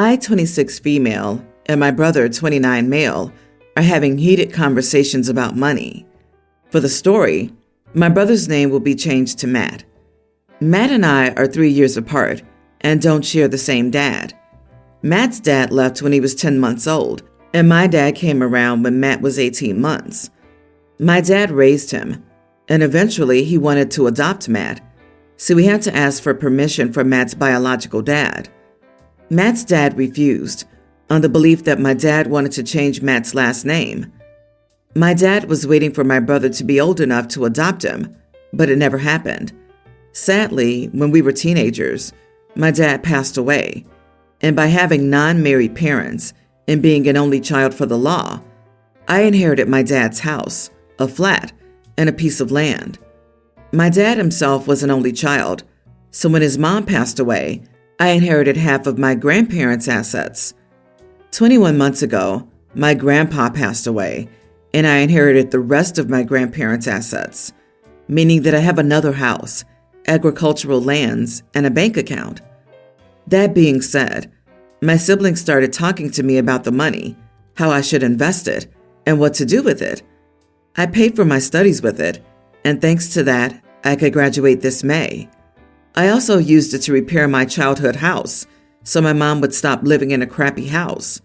I, 26 female, and my brother, 29 male, are having heated conversations about money. For the story, my brother's name will be changed to Matt. Matt and I are 3 years apart and don't share the same dad. Matt's dad left when he was 10 months old, and my dad came around when Matt was 18 months. My dad raised him, and eventually he wanted to adopt Matt, so we had to ask for permission from Matt's biological dad. Matt's dad refused, on the belief that my dad wanted to change Matt's last name. My dad was waiting for my brother to be old enough to adopt him, but it never happened. Sadly, when we were teenagers, my dad passed away, and by having non-married parents and being an only child for the law, I inherited my dad's house, a flat, and a piece of land. My dad himself was an only child, so when his mom passed away, I inherited half of my grandparents' assets. 21 months ago, my grandpa passed away, and I inherited the rest of my grandparents' assets, meaning that I have another house, agricultural lands, and a bank account. That being said, my siblings started talking to me about the money, how I should invest it, and what to do with it. I paid for my studies with it, and thanks to that, I could graduate this May. I also used it to repair my childhood house, so my mom would stop living in a crappy house.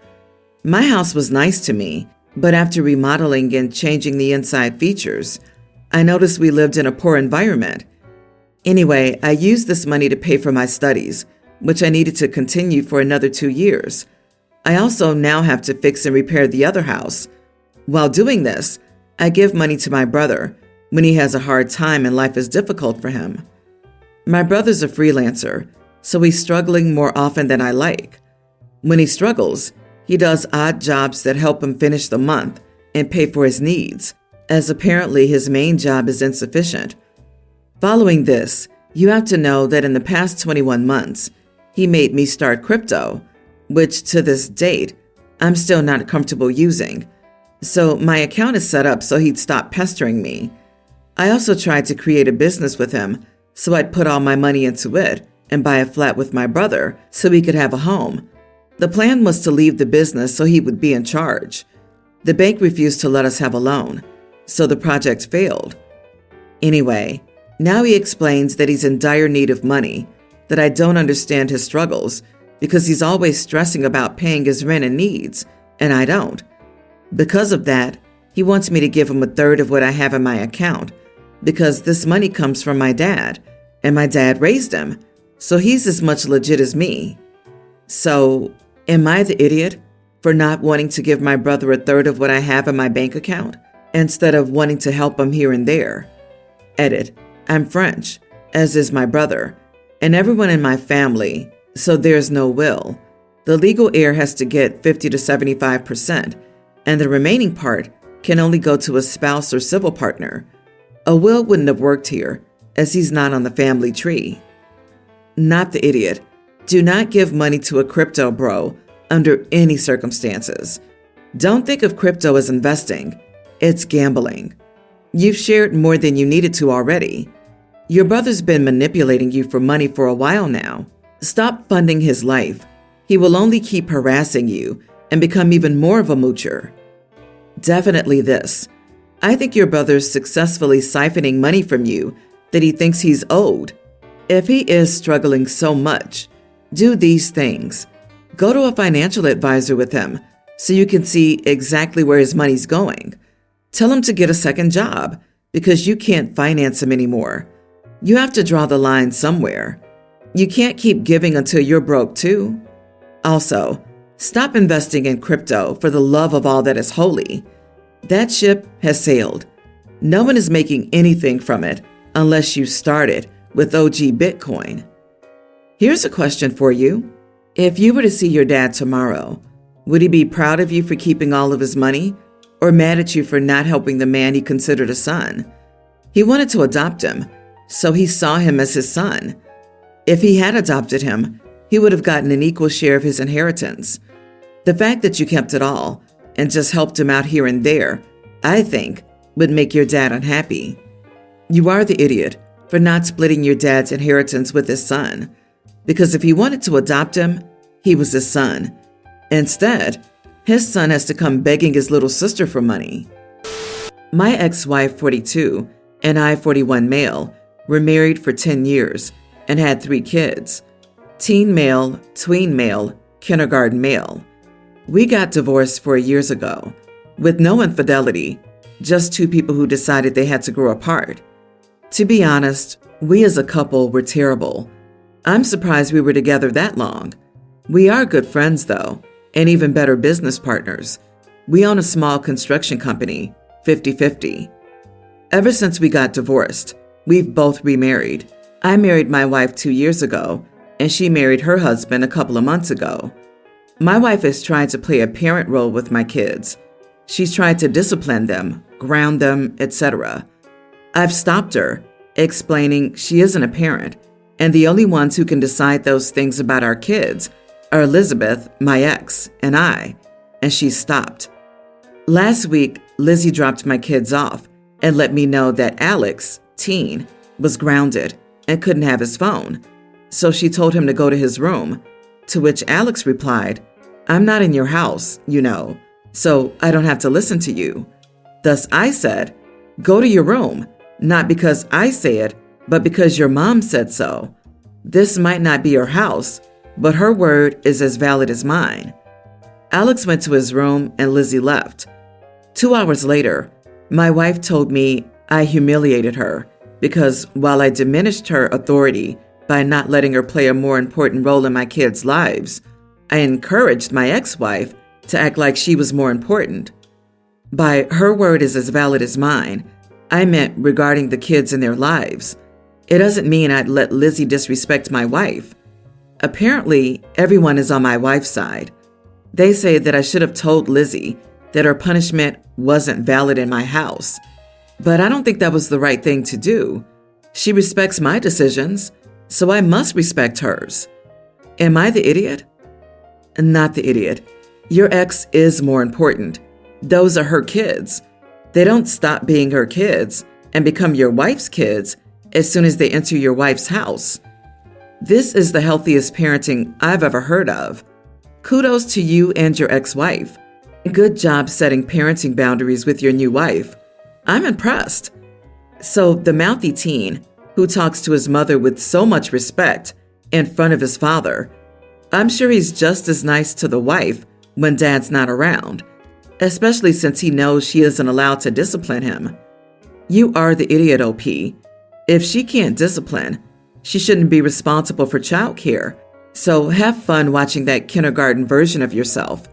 My house was nice to me, but after remodeling and changing the inside features, I noticed we lived in a poor environment. Anyway, I used this money to pay for my studies, which I needed to continue for another 2 years. I also now have to fix and repair the other house. While doing this, I give money to my brother when he has a hard time and life is difficult for him. My brother's a freelancer, so he's struggling more often than I like. When he struggles, he does odd jobs that help him finish the month and pay for his needs, as apparently his main job is insufficient. Following this, you have to know that in the past 21 months, he made me start crypto, which to this date, I'm still not comfortable using. So my account is set up so he'd stop pestering me. I also tried to create a business with him, so I'd put all my money into it and buy a flat with my brother so we could have a home. The plan was to leave the business so he would be in charge. The bank refused to let us have a loan, so the project failed. Anyway, now he explains that he's in dire need of money, that I don't understand his struggles because he's always stressing about paying his rent and needs, and I don't. Because of that, he wants me to give him a third of what I have in my account because this money comes from my dad, and my dad raised him, so he's as much legit as me. So, am I the idiot for not wanting to give my brother a third of what I have in my bank account instead of wanting to help him here and there? Edit. I'm French, as is my brother, and everyone in my family, so there's no will. The legal heir has to get 50 to 75%, and the remaining part can only go to a spouse or civil partner. A will wouldn't have worked here, as he's not on the family tree. Not the idiot. Do not give money to a crypto bro under any circumstances. Don't think of crypto as investing. It's gambling. You've shared more than you needed to already. Your brother's been manipulating you for money for a while now. Stop funding his life. He will only keep harassing you and become even more of a moocher. Definitely this. I think your brother's successfully siphoning money from you that he thinks he's owed. If he is struggling so much, do these things. Go to a financial advisor with him so you can see exactly where his money's going. Tell him to get a second job because you can't finance him anymore. You have to draw the line somewhere. You can't keep giving until you're broke too. Also, stop investing in crypto for the love of all that is holy. That ship has sailed. No one is making anything from it unless you started with OG Bitcoin. Here's a question for you. If you were to see your dad tomorrow, would he be proud of you for keeping all of his money or mad at you for not helping the man he considered a son? He wanted to adopt him, so he saw him as his son. If he had adopted him, he would have gotten an equal share of his inheritance. The fact that you kept it all and just helped him out here and there, I think, would make your dad unhappy. You are the idiot for not splitting your dad's inheritance with his son, because if he wanted to adopt him, he was his son. Instead, his son has to come begging his little sister for money. My ex-wife, 42, and I, 41 male, were married for 10 years and had 3 kids: teen male, tween male, kindergarten male. We got divorced 4 years ago, with no infidelity, just 2 people who decided they had to grow apart. To be honest, we as a couple were terrible. I'm surprised we were together that long. We are good friends though, and even better business partners. We own a small construction company, 50-50. Ever since we got divorced, we've both remarried. I married my wife 2 years ago, and she married her husband a couple of months ago. My wife is trying to play a parent role with my kids. She's tried to discipline them, ground them, etc. I've stopped her, explaining she isn't a parent, and the only ones who can decide those things about our kids are Elizabeth, my ex, and I, and she's stopped. Last week, Lizzie dropped my kids off and let me know that Alex, teen, was grounded and couldn't have his phone, so she told him to go to his room, to which Alex replied, "I'm not in your house, you know, so I don't have to listen to you." Thus I said, "Go to your room, not because I say it, but because your mom said so. This might not be your house, but her word is as valid as mine." Alex went to his room and Lizzie left. 2 hours later, my wife told me I humiliated her because while I diminished her authority by not letting her play a more important role in my kids' lives, I encouraged my ex-wife to act like she was more important. By her word is as valid as mine, I meant regarding the kids and their lives. It doesn't mean I'd let Lizzie disrespect my wife. Apparently, everyone is on my wife's side. They say that I should have told Lizzie that her punishment wasn't valid in my house. But I don't think that was the right thing to do. She respects my decisions, so I must respect hers. Am I the idiot? Not the idiot. Your ex is more important. Those are her kids. They don't stop being her kids and become your wife's kids as soon as they enter your wife's house. This is the healthiest parenting I've ever heard of. Kudos to you and your ex-wife. Good job setting parenting boundaries with your new wife. I'm impressed. So the mouthy teen who talks to his mother with so much respect in front of his father, I'm sure he's just as nice to the wife when dad's not around, especially since he knows she isn't allowed to discipline him. You are the idiot, OP. If she can't discipline, she shouldn't be responsible for childcare. So have fun watching that kindergarten version of yourself.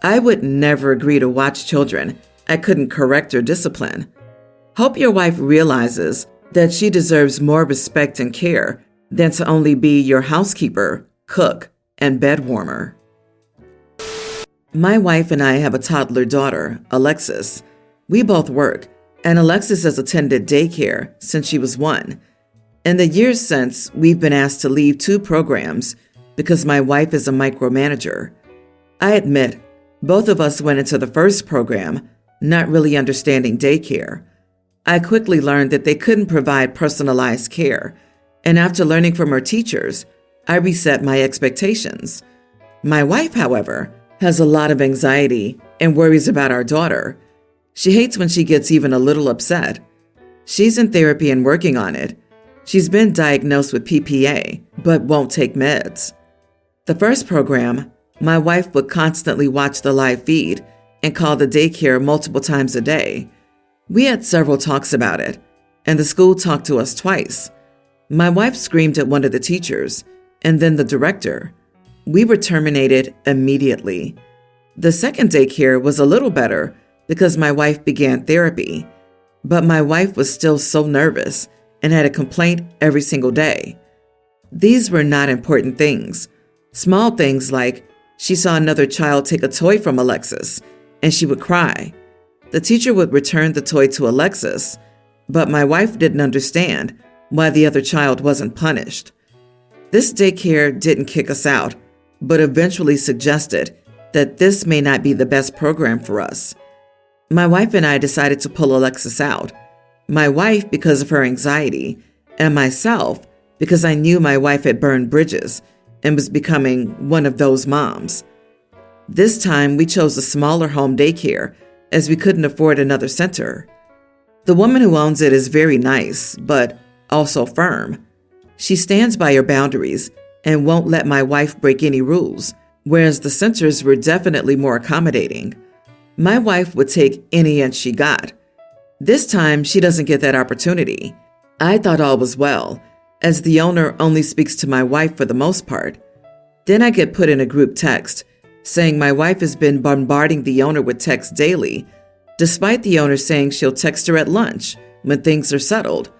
I would never agree to watch children I couldn't correct or discipline. Hope your wife realizes that she deserves more respect and care than to only be your housekeeper, cook, and bed warmer. My wife and I have a toddler daughter, Alexis. We both work, and Alexis has attended daycare since she was 1. In the years since, we've been asked to leave 2 programs because my wife is a micromanager. I admit, both of us went into the first program not really understanding daycare. I quickly learned that they couldn't provide personalized care, and after learning from her teachers, I reset my expectations. My wife, however, has a lot of anxiety and worries about our daughter. She hates when she gets even a little upset. She's in therapy and working on it. She's been diagnosed with PPA, but won't take meds. The first program, my wife would constantly watch the live feed and call the daycare multiple times a day. We had several talks about it, and the school talked to us twice. My wife screamed at one of the teachers, and then the director. We were terminated immediately. The second daycare was a little better because my wife began therapy, but my wife was still so nervous and had a complaint every single day. These were not important things. Small things like she saw another child take a toy from Alexis, and she would cry. The teacher would return the toy to Alexis, but my wife didn't understand why the other child wasn't punished. This daycare didn't kick us out, but eventually suggested that this may not be the best program for us. My wife and I decided to pull Alexis out. My wife because of her anxiety, and myself because I knew my wife had burned bridges and was becoming one of those moms. This time, we chose a smaller home daycare as we couldn't afford another center. The woman who owns it is very nice, but also firm. She stands by her boundaries and won't let my wife break any rules, whereas the centers were definitely more accommodating. My wife would take any inch she got. This time, she doesn't get that opportunity. I thought all was well, as the owner only speaks to my wife for the most part. Then I get put in a group text saying my wife has been bombarding the owner with texts daily, despite the owner saying she'll text her at lunch when things are settled.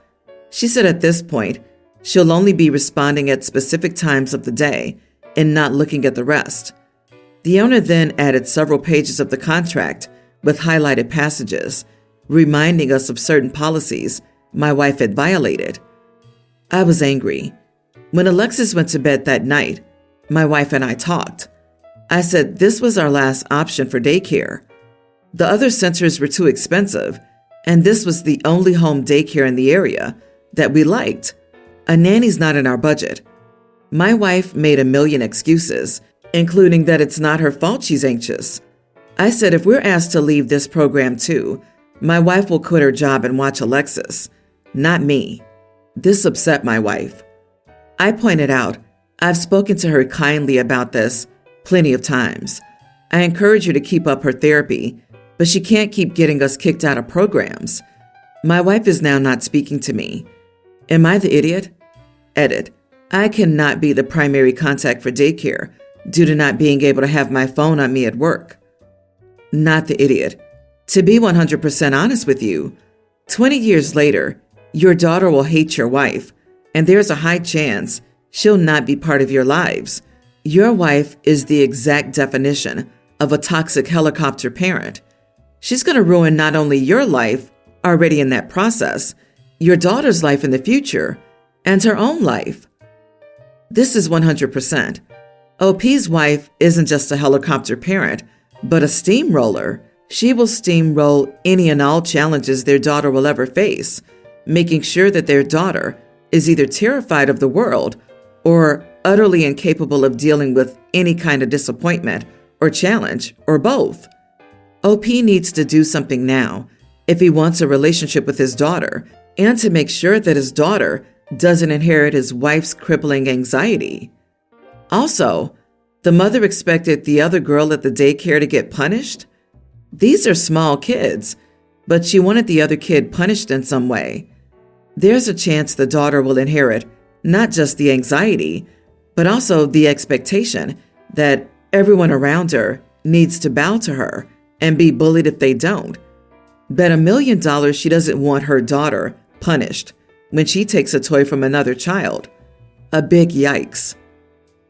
She said at this point, she'll only be responding at specific times of the day and not looking at the rest. The owner then added several pages of the contract with highlighted passages, reminding us of certain policies my wife had violated. I was angry. When Alexis went to bed that night, my wife and I talked. I said this was our last option for daycare. The other centers were too expensive, and this was the only home daycare in the area that we liked. A nanny's not in our budget. My wife made a million excuses, including that it's not her fault she's anxious. I said if we're asked to leave this program too, my wife will quit her job and watch Alexis, not me. This upset my wife. I pointed out I've spoken to her kindly about this plenty of times. I encourage her to keep up her therapy, but she can't keep getting us kicked out of programs. My wife is now not speaking to me. Am I the idiot? Edit. I cannot be the primary contact for daycare due to not being able to have my phone on me at work. Not the idiot. To be 100% honest with you, 20 years later, your daughter will hate your wife, and there's a high chance she'll not be part of your lives. Your wife is the exact definition of a toxic helicopter parent. She's going to ruin not only your life, already in that process, your daughter's life in the future, and her own life. This is 100%. OP's wife isn't just a helicopter parent, but a steamroller. She will steamroll any and all challenges their daughter will ever face, making sure that their daughter is either terrified of the world or utterly incapable of dealing with any kind of disappointment or challenge, or both. OP needs to do something now if he wants a relationship with his daughter and to make sure that his daughter doesn't inherit his wife's crippling anxiety. Also, the mother expected the other girl at the daycare to get punished. These are small kids, but she wanted the other kid punished in some way. There's a chance the daughter will inherit not just the anxiety, but also the expectation that everyone around her needs to bow to her and be bullied if they don't. Bet $1 million she doesn't want her daughter punished when she takes a toy from another child. A big yikes.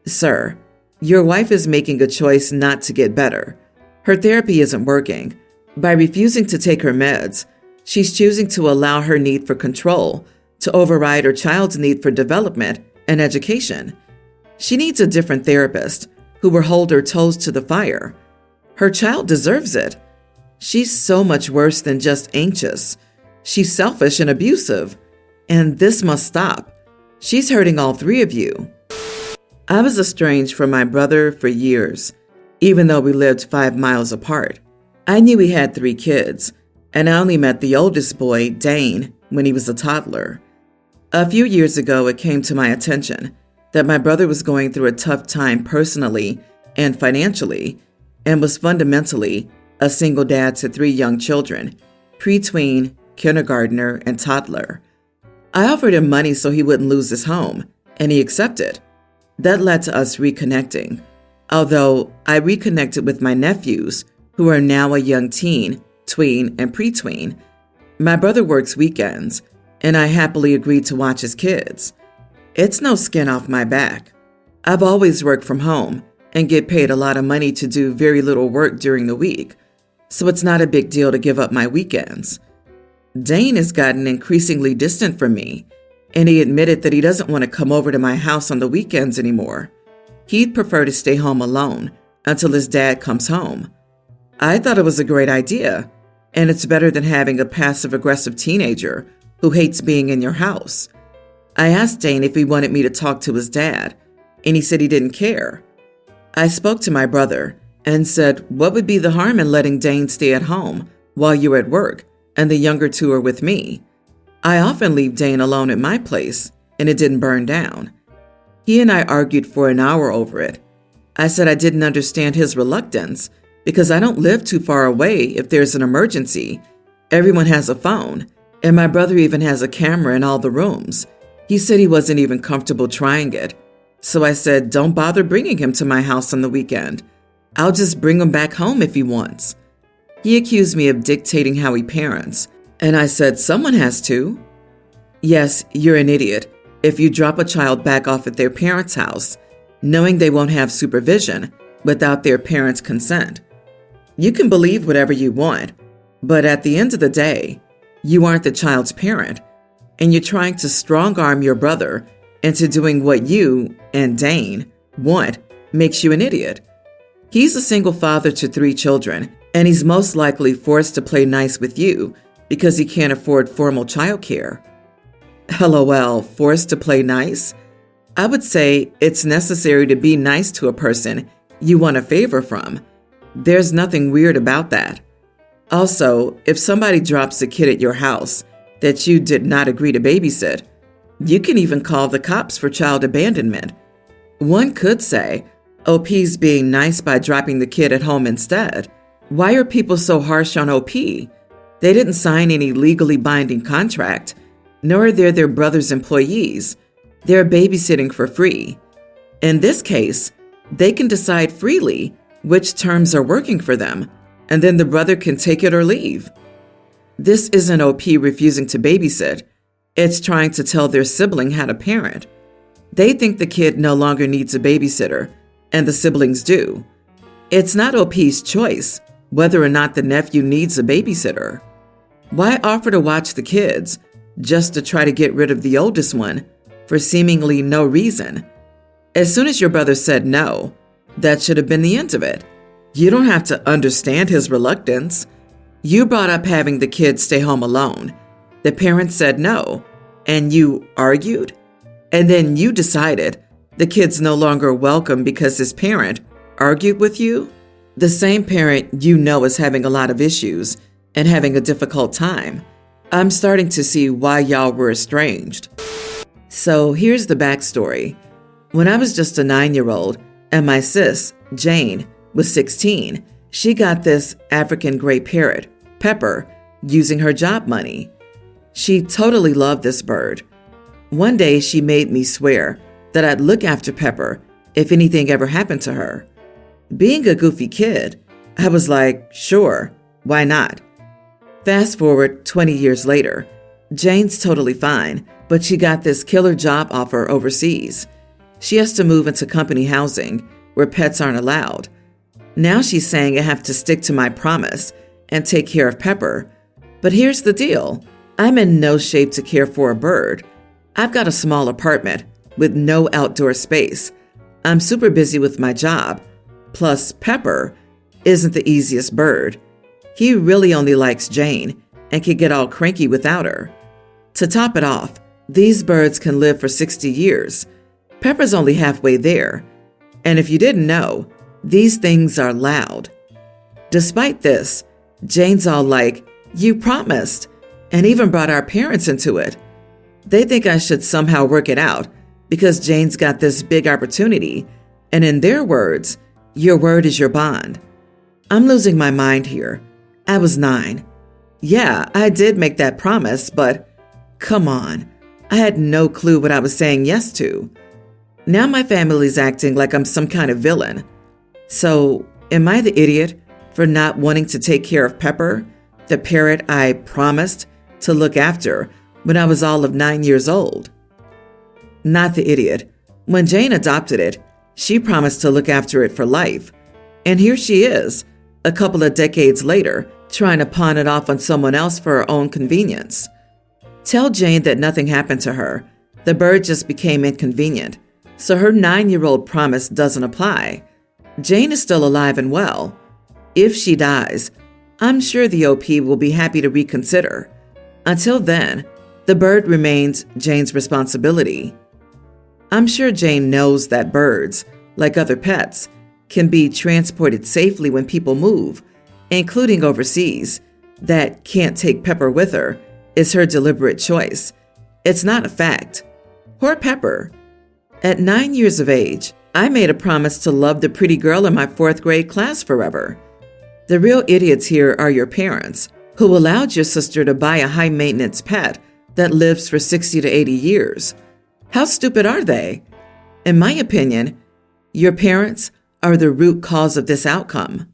Sir, your wife is making a choice not to get better. Her therapy isn't working. By refusing to take her meds, she's choosing to allow her need for control to override her child's need for development and education. She needs a different therapist who will hold her toes to the fire. Her child deserves it. She's so much worse than just anxious. She's selfish and abusive. And this must stop. She's hurting all three of you. I was estranged from my brother for years, even though we lived 5 miles apart. I knew he had 3 kids, and I only met the oldest boy, Dane, when he was a toddler. A few years ago, it came to my attention that my brother was going through a tough time personally and financially, and was fundamentally a single dad to 3 young children, pre-tween, kindergartner, and toddler. I offered him money so he wouldn't lose his home, and he accepted. That led to us reconnecting, although I reconnected with my nephews, who are now a young teen, tween, and pre-tween. My brother works weekends, and I happily agreed to watch his kids. It's no skin off my back. I've always worked from home and get paid a lot of money to do very little work during the week, so it's not a big deal to give up my weekends. Dane has gotten increasingly distant from me, and he admitted that he doesn't want to come over to my house on the weekends anymore. He'd prefer to stay home alone until his dad comes home. I thought it was a great idea, and it's better than having a passive-aggressive teenager who hates being in your house. I asked Dane if he wanted me to talk to his dad, and he said he didn't care. I spoke to my brother and said, what would be the harm in letting Dane stay at home while you're at work and the younger two are with me? I often leave Dane alone at my place, and it didn't burn down. He and I argued for an hour over it. I said I didn't understand his reluctance because I don't live too far away if there's an emergency. Everyone has a phone, and my brother even has a camera in all the rooms. He said he wasn't even comfortable trying it. So I said, don't bother bringing him to my house on the weekend. I'll just bring him back home if he wants. He accused me of dictating how he parents, and I said, someone has to. Yes, you're an idiot if you drop a child back off at their parents' house, knowing they won't have supervision without their parents' consent. You can believe whatever you want, but at the end of the day, you aren't the child's parent, and you're trying to strong-arm your brother into doing what you and Dane want makes you an idiot. He's a single father to 3 children, and he's most likely forced to play nice with you because he can't afford formal childcare. LOL, forced to play nice? I would say it's necessary to be nice to a person you want a favor from. There's nothing weird about that. Also, if somebody drops a kid at your house that you did not agree to babysit, you can even call the cops for child abandonment. One could say, OP's being nice by dropping the kid at home instead. Why are people so harsh on OP? They didn't sign any legally binding contract, nor are they their brother's employees. They're babysitting for free. In this case, they can decide freely which terms are working for them, and then the brother can take it or leave. This isn't OP refusing to babysit. It's trying to tell their sibling how to parent. They think the kid no longer needs a babysitter, and the siblings do. It's not OP's choice whether or not the nephew needs a babysitter. Why offer to watch the kids just to try to get rid of the oldest one for seemingly no reason? As soon as your brother said no, that should have been the end of it. You don't have to understand his reluctance. You brought up having the kids stay home alone. The parents said no, and you argued? And then you decided the kid's no longer welcome because his parent argued with you? The same parent you know is having a lot of issues and having a difficult time. I'm starting to see why y'all were estranged. So here's the backstory. When I was just a 9-year-old and my sis, Jane, was 16, she got this African gray parrot, Pepper, using her job money. She totally loved this bird. One day she made me swear that I'd look after Pepper if anything ever happened to her. Being a goofy kid, I was like, sure, why not? Fast forward 20 years later, Jane's totally fine, but she got this killer job offer overseas. She has to move into company housing where pets aren't allowed. Now she's saying I have to stick to my promise and take care of Pepper. But here's the deal. I'm in no shape to care for a bird. I've got a small apartment with no outdoor space. I'm super busy with my job. Plus, Pepper isn't the easiest bird. He really only likes Jane and can get all cranky without her. To top it off, these birds can live for 60 years. Pepper's only halfway there. And if you didn't know, these things are loud. Despite this, Jane's all like, you promised, and even brought our parents into it. They think I should somehow work it out because Jane's got this big opportunity, and in their words, your word is your bond. I'm losing my mind here. I was 9. Yeah, I did make that promise, but come on, I had no clue what I was saying yes to. Now my family's acting like I'm some kind of villain. So, am I the idiot for not wanting to take care of Pepper, the parrot I promised to look after when I was all of 9 years old? Not the idiot. When Jane adopted it, she promised to look after it for life. And here she is, a couple of decades later, trying to pawn it off on someone else for her own convenience. Tell Jane that nothing happened to her. The bird just became inconvenient. So her 9-year-old promise doesn't apply. Jane is still alive and well. If she dies, I'm sure the OP will be happy to reconsider. Until then, the bird remains Jane's responsibility. I'm sure Jane knows that birds, like other pets, can be transported safely when people move, including overseas. That can't take Pepper with her is her deliberate choice. It's not a fact. Poor Pepper. At 9 years of age, I made a promise to love the pretty girl in my 4th grade class forever. The real idiots here are your parents, who allowed your sister to buy a high-maintenance pet that lives for 60 to 80 years. How stupid are they? In my opinion, your parents are the root cause of this outcome.